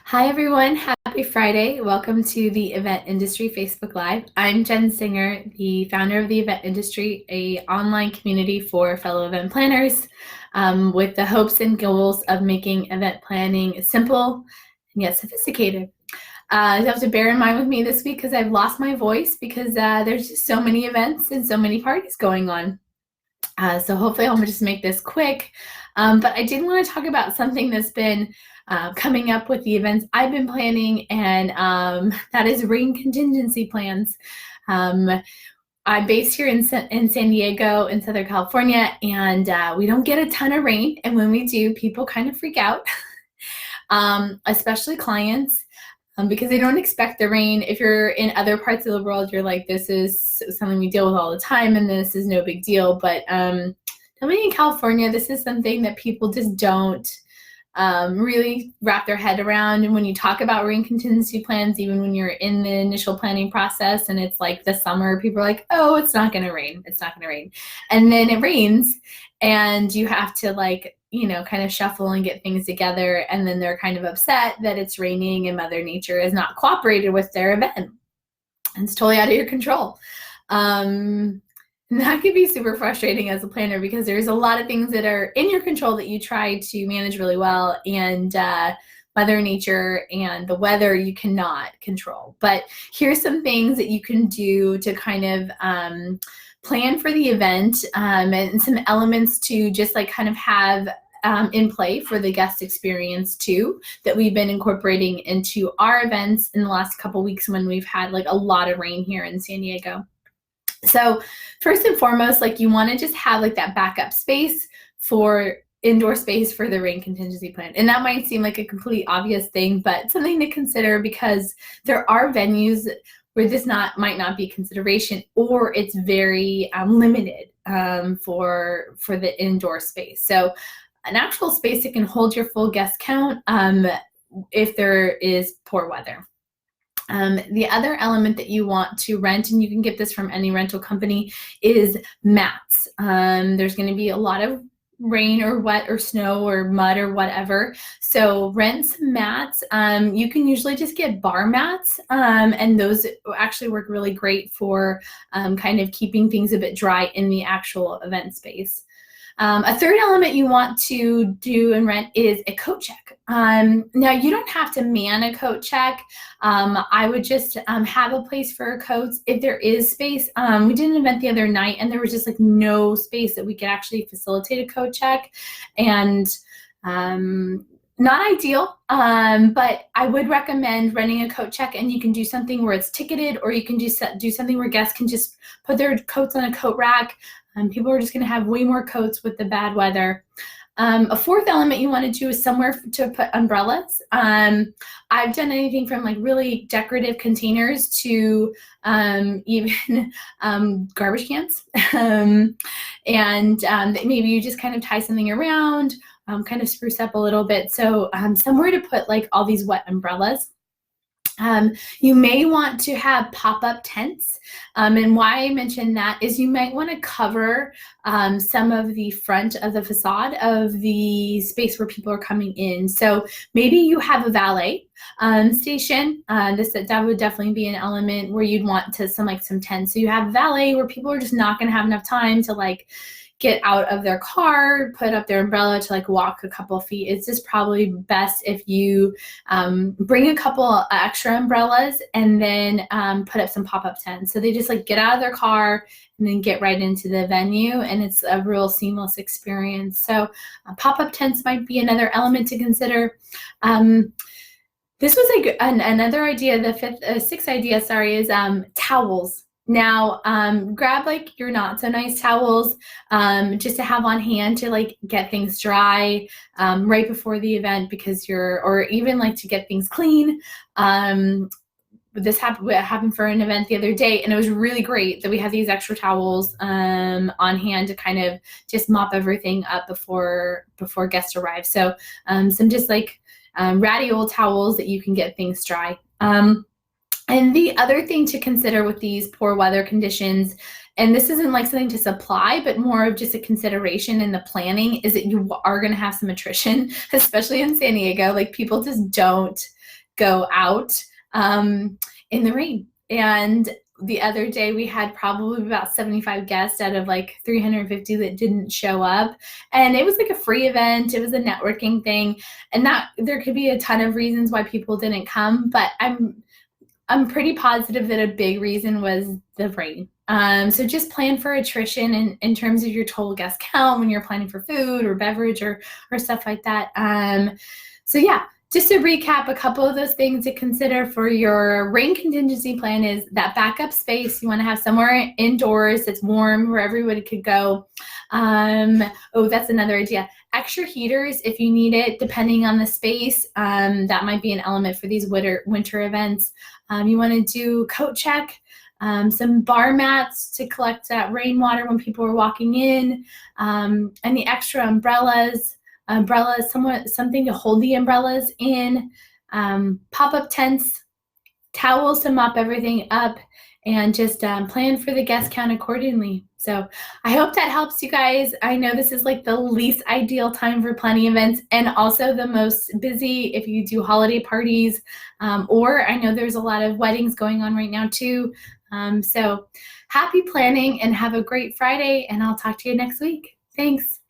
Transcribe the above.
Hi everyone, happy Friday. Welcome to the Event Industry Facebook Live. I'm Jen Singer, the founder of the Event Industry, a online community for fellow event planners with the hopes and goals of making event planning simple and yet sophisticated. You have to bear in mind with me this week because I've lost my voice because there's just so many events and so many parties going on. So hopefully I'm gonna just make this quick, but I did want to talk about something that's been coming up with the events I've been planning, and that is rain contingency plans. I'm based here in San Diego in Southern California, and we don't get a ton of rain, and when we do, people kind of freak out, especially clients. Because they don't expect the rain. If you're in other parts of the world, you're like, this is something we deal with all the time and this is no big deal. But coming in California, this is something that people just don't really wrap their head around. And when you talk about rain contingency plans, even when you're in the initial planning process and it's like the summer, people are like, oh, it's not gonna rain. It's not gonna rain. And then it rains and you have to kind of shuffle and get things together, and then they're kind of upset that it's raining and Mother Nature has not cooperated with their event. And it's totally out of your control. And that could be super frustrating as a planner because there's a lot of things that are in your control that you try to manage really well, and Mother Nature and the weather you cannot control. But here's some things that you can do to kind of plan for the event, and some elements to just kind of have in play for the guest experience too, that we've been incorporating into our events in the last couple weeks when we've had a lot of rain here in San Diego. So first and foremost, you want to just have that backup space for indoor space for the rain contingency plan. And that might seem like a completely obvious thing, but something to consider because there are venues where this might not be consideration, or it's very limited for the indoor space. So an actual space that can hold your full guest count if there is poor weather. The other element that you want to rent, and you can get this from any rental company, is mats. There's going to be a lot of rain or wet or snow or mud or whatever, so rent some mats. You can usually just get bar mats, and those actually work really great for kind of keeping things a bit dry in the actual event space. A third element you want to do and rent is a coat check. Now, you don't have to man a coat check. I would just have a place for coats if there is space. We did an event the other night and there was just no space that we could actually facilitate a coat check, and not ideal, but I would recommend renting a coat check, and you can do something where it's ticketed, or you can just do something where guests can just put their coats on a coat rack. People are just going to have way more coats with the bad weather. A fourth element you want to do is somewhere to put umbrellas. I've done anything from really decorative containers to even garbage cans. And maybe you just kind of tie something around, kind of spruce up a little bit. So somewhere to put all these wet umbrellas. You may want to have pop-up tents, and why I mention that is you might want to cover some of the front of the facade of the space where people are coming in. So maybe you have a valet station. That would definitely be an element where you'd want to some tents. So you have valet where people are just not going to have enough time to get out of their car, put up their umbrella to walk a couple feet. It's just probably best if you bring a couple extra umbrellas and then put up some pop-up tents. So they just get out of their car and then get right into the venue, and it's a real seamless experience. So pop-up tents might be another element to consider. This was another idea. The sixth idea, is towels. Now, grab your not so nice towels just to have on hand to get things dry right before the event, because or even to get things clean. This happened for an event the other day, and it was really great that we had these extra towels on hand to kind of just mop everything up before guests arrive. So some just ratty old towels that you can get things dry. And the other thing to consider with these poor weather conditions, and this isn't like something to supply, but more of just a consideration in the planning, is that you are going to have some attrition, especially in San Diego. Like people just don't go out in the rain. And the other day we had probably about 75 guests out of like 350 that didn't show up. And it was like a free event. It was a networking thing. And that there could be a ton of reasons why people didn't come, but I'm pretty positive that a big reason was the rain. So just plan for attrition in terms of your total guest count when you're planning for food or beverage or stuff like that. So yeah, just to recap, a couple of those things to consider for your rain contingency plan is that backup space. You want to have somewhere indoors that's warm where everybody could go. Oh, that's another idea. Extra heaters if you need it, depending on the space. That might be an element for these winter events. You want to do coat check, some bar mats to collect that rainwater when people are walking in, any extra umbrellas, something to hold the umbrellas in, pop-up tents, towels to mop everything up, and just plan for the guest count accordingly. So I hope that helps you guys. I know this is like the least ideal time for planning events and also the most busy if you do holiday parties, or I know there's a lot of weddings going on right now too. So happy planning and have a great Friday, and I'll talk to you next week. Thanks.